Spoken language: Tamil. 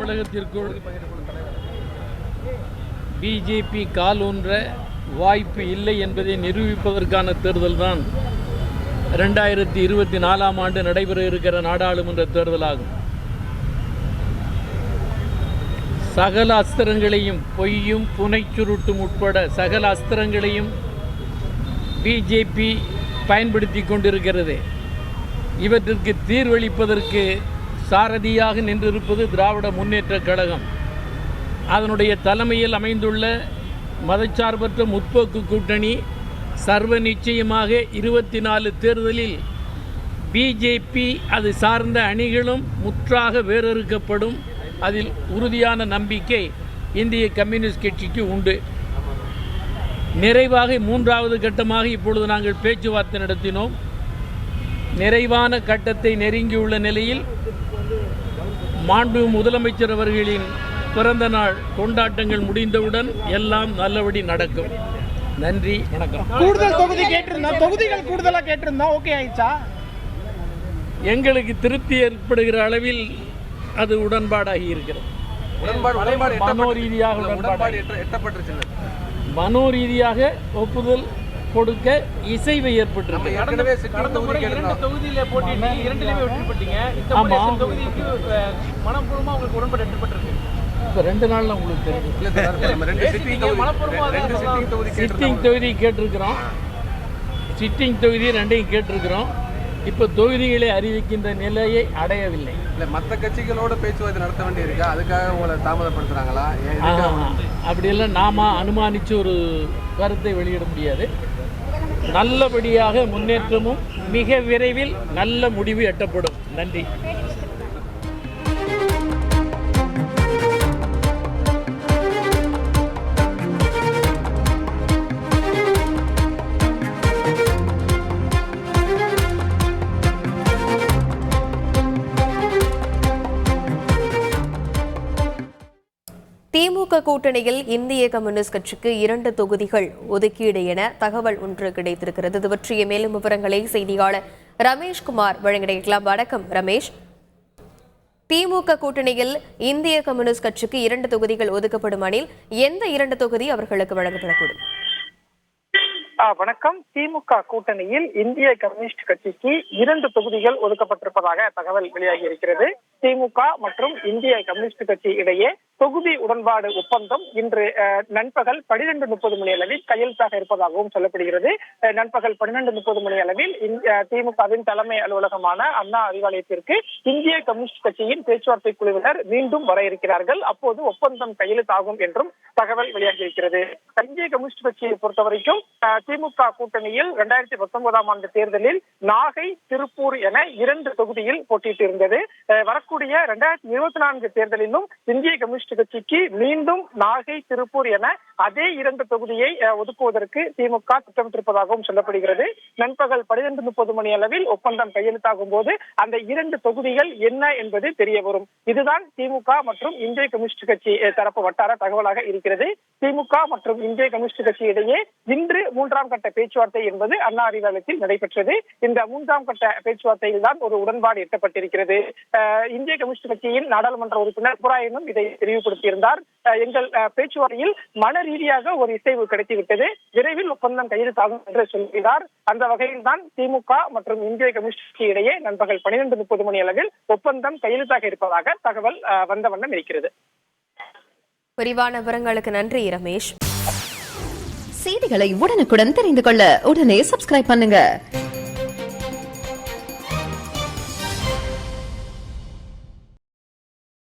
தமிழகத்திற்குள் பிஜேபி கால் ஊன்ற வாய்ப்பு இல்லை என்பதை நிரூபிப்பதற்கான தேர்தல் தான் 2024ஆம் ஆண்டு நடைபெற இருக்கிற நாடாளுமன்ற தேர்தலாகும். சகல அஸ்திரங்களையும், பொய்யும் புனைச்சுருட்டும் உட்பட சகல அஸ்திரங்களையும் பிஜேபி பயன்படுத்தி கொண்டிருக்கிறது. இவற்றிற்கு தீர்வளிப்பதற்கு சாரதியாக நின்றிருப்பது திராவிட முன்னேற்றக் கழகம். அதனுடைய தலைமையில் அமைந்துள்ள மதச்சார்பற்ற முற்போக்கு கூட்டணி சர்வ நிச்சயமாக 24 தேர்தலில் பிஜேபி அது சார்ந்த அணிகளும் முற்றாக வேறறுக்கப்படும். அதில் உறுதியான நம்பிக்கை இந்திய கம்யூனிஸ்ட் கட்சிக்கு உண்டு. நிறைவாக 3வது கட்டமாக இப்பொழுது நாங்கள் பேச்சுவார்த்தை நடத்தினோம். நிறைவான கட்டத்தை நெருங்கியுள்ள நிலையில் மாண்பு முதலமைச்சர் அவர்களின் பிறந்த நாள் கொண்டாட்டங்கள் முடிந்தவுடன் எல்லாம் நல்லபடி நடக்கும். நன்றி, வணக்கம். கூடுதல் தொகுதி கேட்டிருந்தோம், தொகுதிகள் கூடுதலாக கேட்டிருந்தோம், ஓகே ஆயிடுச்சா? எங்களுக்கு திருப்தி ஏற்படுகிற அளவில் அது உடன்பாடாகி இருக்கிறது. மனோ ரீதியாக ஒப்புதல் கொடுக்க இசைவு ஏற்பட்டிருக்கு. இப்போ 2 நாளில் உங்களுக்கு தெரியும். சிட்டிங் தொகுதி கேட்டிருக்கிறோம், சிட்டிங் தொகுதி 2ஐயும் கேட்டிருக்கிறோம். இப்போ தொகுதிகளை அறிவிக்கின்ற நிலையை அடையவில்லை. இல்லை, மற்ற கட்சிகளோட பேச்சுவார்த்தை நடத்த வேண்டியிருக்கா? அதுக்காக உங்களை தாமதப்படுத்துகிறாங்களா? அப்படியெல்லாம் நாம அனுமானித்து ஒரு கருத்தை வெளியிட முடியாது. நல்லபடியாக முன்னேற்றமும் மிக விரைவில் நல்ல முடிவு எட்டப்படும். நன்றி. திமுக கூட்டணியில் இந்திய கம்யூனிஸ்ட் கட்சிக்கு 2 தொகுதிகள் ஒதுக்கீடு என தகவல் ஒன்று கிடைத்திருக்கிறது. இது பற்றிய மேலும் விவரங்களை செய்தியாளர் ரமேஷ்குமார் வழங்கியிருக்கலாம். வணக்கம் ரமேஷ். திமுக கூட்டணியில் இந்திய கம்யூனிஸ்ட் கட்சிக்கு 2 தொகுதிகள் ஒதுக்கப்படும் எனில் எந்த 2 தொகுதி அவர்களுக்கு வழங்கப்படக்கூடும்? வணக்கம். திமுக கூட்டணியில் இந்திய கம்யூனிஸ்ட் கட்சிக்கு 2 தொகுதிகள் ஒதுக்கப்பட்டிருப்பதாக தகவல் வெளியாகி இருக்கிறது. திமுக மற்றும் இந்திய கம்யூனிஸ்ட் கட்சி இடையே தொகுதி உடன்பாடு ஒப்பந்தம் இன்று நண்பகல் 12:30 மணி அளவில் கையெழுத்தாக இருப்பதாகவும் சொல்லப்படுகிறது. நண்பகல் 12:30 மணி அளவில் திமுகவின் தலைமை அலுவலகமான அண்ணா அறிவாலயத்திற்கு இந்திய கம்யூனிஸ்ட் கட்சியின் பேச்சுவார்த்தை குழுவினர் மீண்டும் வர இருக்கிறார்கள். அப்போது ஒப்பந்தம் கையெழுத்தாகும் என்றும் தகவல் வெளியாகி இருக்கிறது. இந்திய கம்யூனிஸ்ட் கட்சியை பொறுத்தவரைக்கும் திமுக கூட்டணியில் 2019ஆம் ஆண்டு தேர்தலில் நாகை, திருப்பூர் என 2 தொகுதியில் போட்டியிட்டு இருந்தது. வரக்கூடிய 2024 தேர்தலிலும் இந்திய கம்யூனிஸ்ட் கட்சிக்கு மீண்டும் நாகை, திருப்பூர் என அதே 2 தொகுதியை ஒதுக்குவதற்கு திமுக திட்டமிட்டிருப்பதாகவும் சொல்லப்படுகிறது. நண்பகல் 12:30 மணி அளவில் ஒப்பந்தம் கையெழுத்தாகும் போது அந்த 2 தொகுதிகள் என்ன என்பது தெரிய வரும். இதுதான் திமுக மற்றும் இந்திய கம்யூனிஸ்ட் கட்சி தரப்பு வட்டார தகவலாக இருக்கிறது. திமுக மற்றும் இந்திய கம்யூனிஸ்ட் கட்சி இடையே இன்று 3ஆம் கட்ட பேச்சுவார்த்தை என்பது அண்ணா அறிவாலயத்தில் நடைபெற்றது. இந்த 3ஆம் கட்ட பேச்சுவார்த்தையில் தான் ஒரு உடன்பாடு எட்டப்பட்டிருக்கிறது. இந்திய கம்யூனிஸ்ட் கட்சியின் நாடாளுமன்ற உறுப்பினர் புராயனும் இதை தெளிவுபடுத்தியிருந்தார். எங்கள் பேச்சுவார்த்தையில் மன ரீதியாக ஒரு இசைவு கிடைத்துவிட்டது, விரைவில் ஒப்பந்தம் கையெழுத்தாகும் என்று சொல்கிறார். அந்த வகையில் தான் திமுக மற்றும் இந்திய கம்யூனிஸ்ட் கட்சி இடையே நண்பகல் 12:30 மணி அளவில் ஒப்பந்தம் கையெழுத்தாக இருப்பதாக தகவல் வந்த வண்ணம் இருக்கிறது. விரிவான விவரங்களுக்கு நன்றி ரமேஷ். செய்திகளை உடனுக்குடன் தெரிந்து கொள்ள உடனே சப்ஸ்கிரைப் பண்ணுங்க.